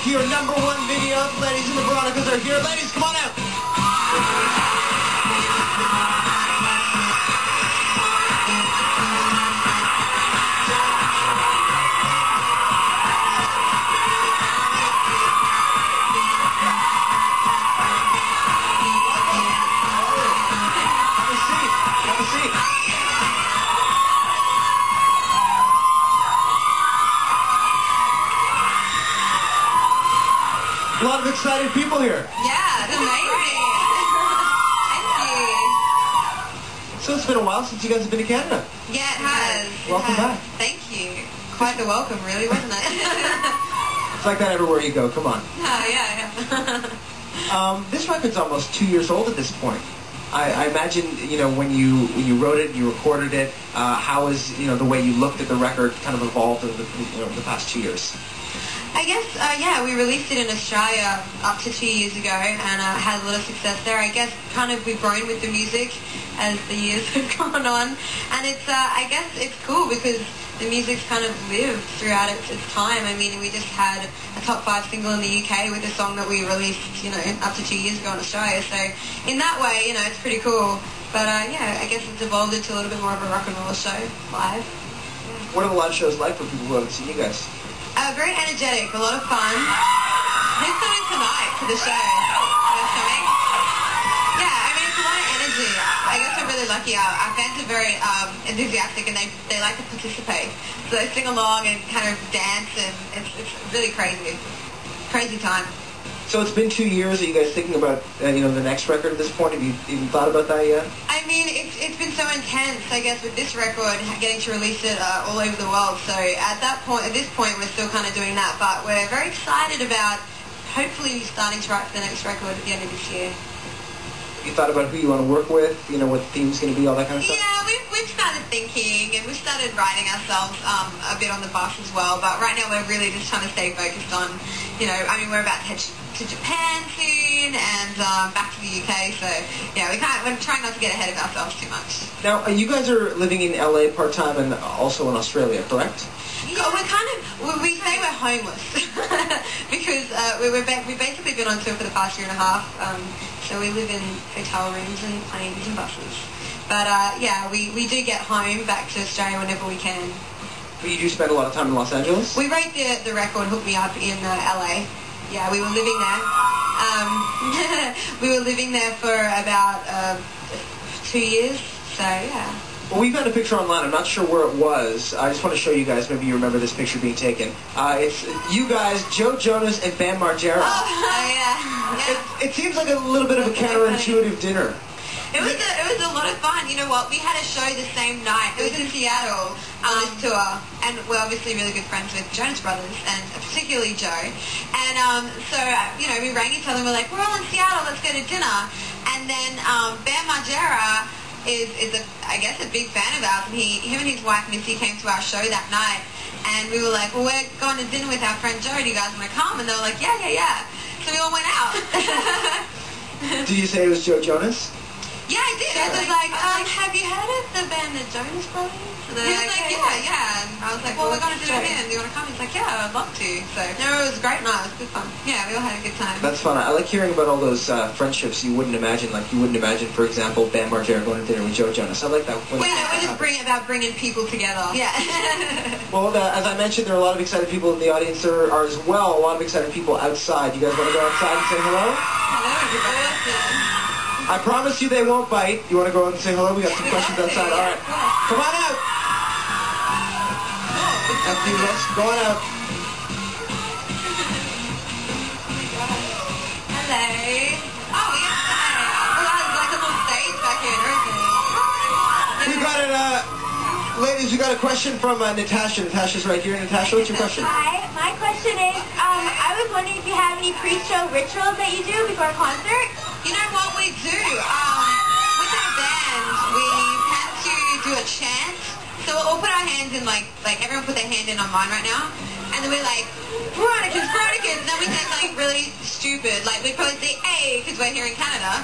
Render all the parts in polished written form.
to your #1 video. The ladies and the Veronicas are here. Ladies, come on out. Have a seat. A lot of excited people here. Yeah, it's amazing. Thank you. So it's been a while since you guys have been to Canada. Yeah, it has. Welcome back. Thank you. Quite the welcome, really, wasn't it? It's like that everywhere you go. Come on. Oh, yeah. This record's almost 2 years old at this point. I imagine, when you wrote it, you recorded it, how has, the way you looked at the record kind of evolved over the past 2 years? I guess, we released it in Australia up to 2 years ago and had a lot of success there. I guess kind of we've grown with the music as the years have gone on. And it's, I guess it's cool because the music's kind of lived throughout its time. I mean, we just had a top 5 single in the UK with a song that we released, up to 2 years ago in Australia. So in that way, it's pretty cool. But I guess it's evolved into a little bit more of a rock and roll show live. Yeah. What are the live shows like for people who haven't seen you guys? Very energetic, a lot of fun. Who's coming tonight to the show? Who's coming? Yeah, I mean, it's a lot of energy. I guess we're really lucky. Our fans are very enthusiastic and they like to participate. So they sing along and kind of dance and it's really crazy. Crazy time. So it's been 2 years. Are you guys thinking about, the next record at this point? Have you even thought about that yet? I mean, it's been so intense, I guess, with this record, getting to release it all over the world. So at this point, we're still kind of doing that. But we're very excited about hopefully starting to write for the next record at the end of this year. You thought about who you want to work with, what the theme's going to be, all that kind of stuff? Yeah, we've started thinking and we've started writing ourselves a bit on the bus as well. But right now we're really just trying to stay focused on, we're about to head to Japan soon and back to the UK. So yeah, we're trying not to get ahead of ourselves too much. Now, you guys are living in LA part-time and also in Australia, correct? Yeah, we say we're homeless because we've basically been on tour for the past year and a half. So we live in hotel rooms and planes and buses. But we do get home back to Australia whenever we can. But you do spend a lot of time in Los Angeles? We wrote the record Hook Me Up in LA. Yeah, we were living there. We were living there for about 2 years. So yeah. Well, we found a picture online. I'm not sure where it was. I just want to show you guys. Maybe you remember this picture being taken. It's you guys, Joe Jonas and Bam Margera. Oh yeah. It seems like a little bit of a counterintuitive dinner. It was a lot of fun. You know what? We had a show the same night. It was in Seattle on this tour, and we're obviously really good friends with Jonas Brothers, and particularly Joe. And so we rang each other and we're like, we're all in Seattle. Let's go to dinner. And then Bam Margera is I guess a big fan of ours, and him and his wife Missy came to our show that night, and we were like, well, we're going to dinner with our friend Joe. Do you guys want to come? And they were like, yeah. So we all went out. Did you say it was Joe Jonas? Yeah, I did. I was like, have you heard of the band the Jonas Brothers? He was like, yeah. And I was like, well, we're going to do it again. Do you want to come? He's like, yeah, I'd love to. So, no, it was a great night. It was good fun. Yeah, we all had a good time. That's fun. I like hearing about all those friendships you wouldn't imagine. Like, you wouldn't imagine, for example, Bam Margera going to dinner with Joe Jonas. I like that. We're just bringing people together. Yeah. Well, as I mentioned, there are a lot of excited people in the audience. There are as well a lot of excited people outside. You guys want to go outside and say hello? Hello, everybody. I promise you they won't bite. You want to go out and say hello? We got some questions outside. All right. Come on out. After you guys, go on out. Hello. Oh, yeah. Well, there's like a little stage back here and everything. We got it, ladies, we got a question from Natasha. Natasha's right here. Natasha, what's your question? Hi, my question is, I was wondering if you have any pre-show rituals that you do before a concert? You know what we do? With our band, we tend to do a chant. So we'll all put our hands in, like everyone put their hand in on mine right now. And then we're like, Veronicas. And then we say something really stupid. Like, we'd probably say A, because we're here in Canada.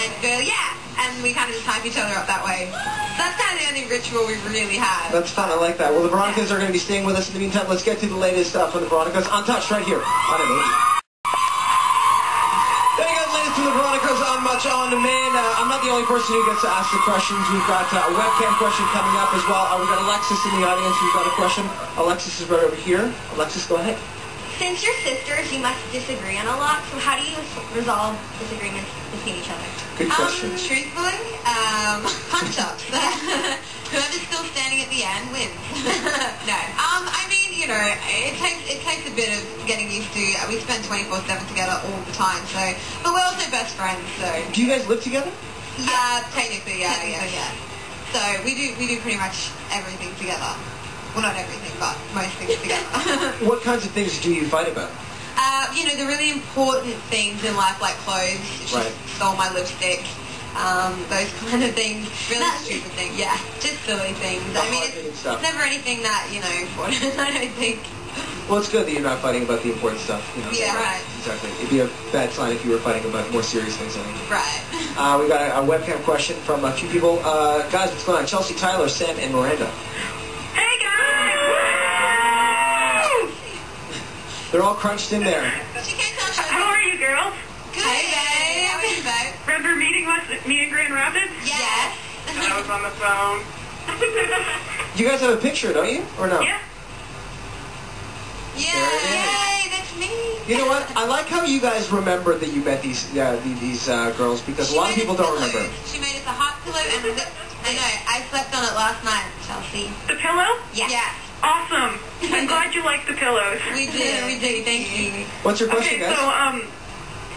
and go, yeah, and we kind of just hype each other up that way. So that's kind of the only ritual we really have. That's fun. I like that. Well, the Veronicas are going to be staying with us in the meantime. Let's get to the latest from the Veronicas. Untouched right here on Amazing. There you go, ladies, from the Veronicas on Much On Demand. I'm not the only person who gets to ask the questions. We've got a webcam question coming up as well. We've got Alexis in the audience who's got a question. Alexis is right over here. Alexis, go ahead. Since you're sisters, you must disagree on a lot. So how do you resolve disagreements between each other? Good question. Truthfully, punch-ups. Whoever's still standing at the end wins. No. I mean, you know, it takes a bit of getting used to. We spend 24/7 together all the time, so. But we're also best friends, so. Do you guys live together? Yeah, technically, yeah. So we do pretty much everything together. Well, not everything, but most things together. What kinds of things do you fight about? You know, the really important things in life, like clothes. She Right. stole my lipstick. Those kind of things. Really stupid things. Yeah, just silly things. I mean, it's never anything that, you know, important, I don't think. Well, it's good that you're not fighting about the important stuff. You know? Yeah, right. Exactly. It'd be a bad sign if you were fighting about more serious things. I think. Right. We got a webcam question from a few people. Guys, what's going on? Chelsea, Tyler, Sam, and Miranda. Hey guys! They're all crunched in there. She can't tell us. How are you girls? Good. Hey, babe. How are you, babe? Remember meeting me in Grand Rapids? Yes. I was on the phone. You guys have a picture, don't you? Or no? Yeah. Yeah. There it is. Yay, that's me. You know what? I like how you guys remember that you met these girls, because a lot of people don't remember. She made us a hot pillow and I know, I slept on it last night, Chelsea. The pillow? Yeah. Awesome. I'm glad you like the pillows. We do, thank you. What's your question, Okay, guys? so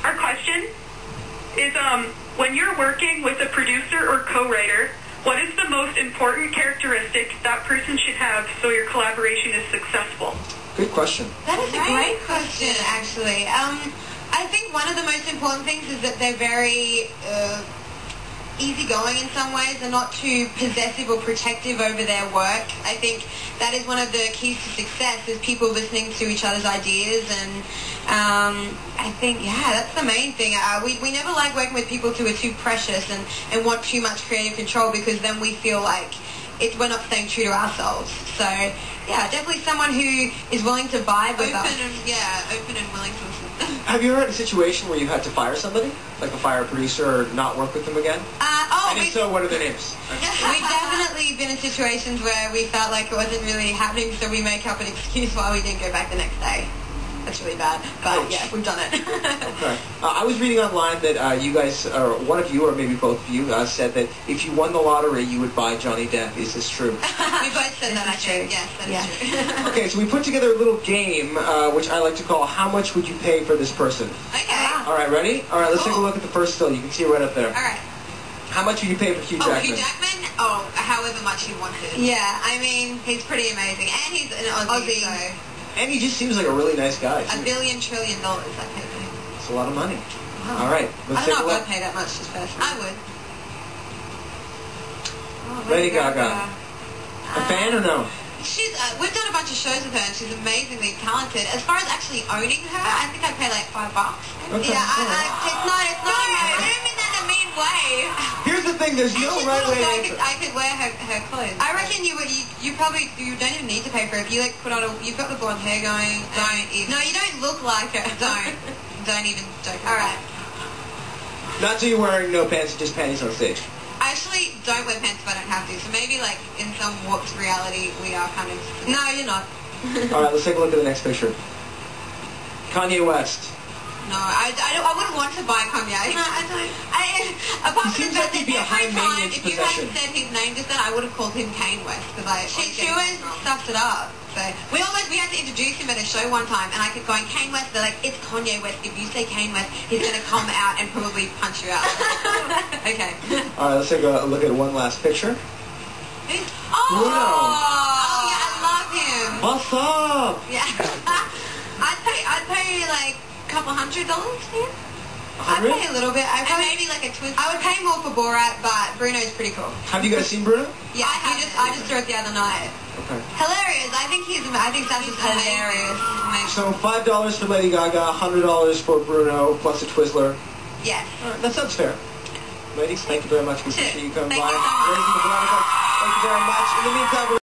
our question is when you're working with a producer or co-writer, what is the most important characteristic that person should have so your collaboration is successful? Good question. That is a great question, actually. I think one of the most important things is that they're very easygoing in some ways. They're not too possessive or protective over their work. I think that is one of the keys to success, is people listening to each other's ideas. And I think, yeah, that's the main thing. We never like working with people who are too precious and want too much creative control, because then we feel like we're not staying true to ourselves. So, yeah, definitely someone who is willing to vibe with us. Open and willing to listen. Have you ever had a situation where you had to fire somebody? Like fire a producer or not work with them again? And if so, what are their names? We've definitely been in situations where we felt like it wasn't really happening, so we make up an excuse why we didn't go back the next day. That's really bad, but yeah, we've done it. Okay. I was reading online that you guys, or one of you, or maybe both of you, said that if you won the lottery, you would buy Johnny Depp. Is this true? We both said that, I think. Yes, that is true. Okay, so we put together a little game, which I like to call How Much Would You Pay for This Person? Okay. All right, ready? All right, let's take a look at the first still. You can see it right up there. All right. How much would you pay for Hugh Jackman? Hugh Jackman? Oh, however much he wanted. Yeah, I mean, he's pretty amazing. And he's an Aussie. So. And he just seems like a really nice guy, too. $1 billion trillion I paid for him. It's a lot of money. Wow. All right, let's take a I don't know look. if I'd pay that much just personally. I would. Oh, Lady Gaga. A fan or no? She's. We've done a bunch of shows with her, and she's amazingly talented. As far as actually owning her, I think I'd pay like $5. Okay. Yeah, it's not. I don't mean that in a mean way. Here's the thing: there's no right way to answer. I could wear her clothes. I reckon you probably don't even need to pay for it. If you like put on you've got the blonde hair going. Don't even. No, you don't look like her. Don't even joke. All right. Not till you're wearing no pants, just panties on stage. I actually don't wear pants if I don't have to. So maybe like in some warped reality, we are kind of. No, you're not. All right, let's take a look at the next picture. Kanye West. No, I wouldn't want to buy Kanye. No, I don't. Apart from the fact that every time, if you hadn't said his name just then, I would have called him Kanye West, because she always stuffs it up. So we had to introduce him at a show one time, and I kept going, Kanye West. They're like, it's Kanye West. If you say Kanye West, he's going to come out and probably punch you out. Okay. All right, let's take a look at one last picture. Oh, yeah, I love him. What's up? Yeah. I'd pay like a couple $100 for him. I'd pay a little bit. And maybe like a twist. I would pay more for Borat, but Bruno's pretty cool. Have you guys seen Bruno? Yeah, I just saw it the other night. Okay. Hilarious. I think Sasha's hilarious. So $5 for Lady Gaga, $100 for Bruno, plus a Twizzler. Yes. All right, that sounds fair. Ladies, thank you very much. We appreciate you coming by. Thank you so much. Ladies and Veronicas, thank you very much. In the meantime, we're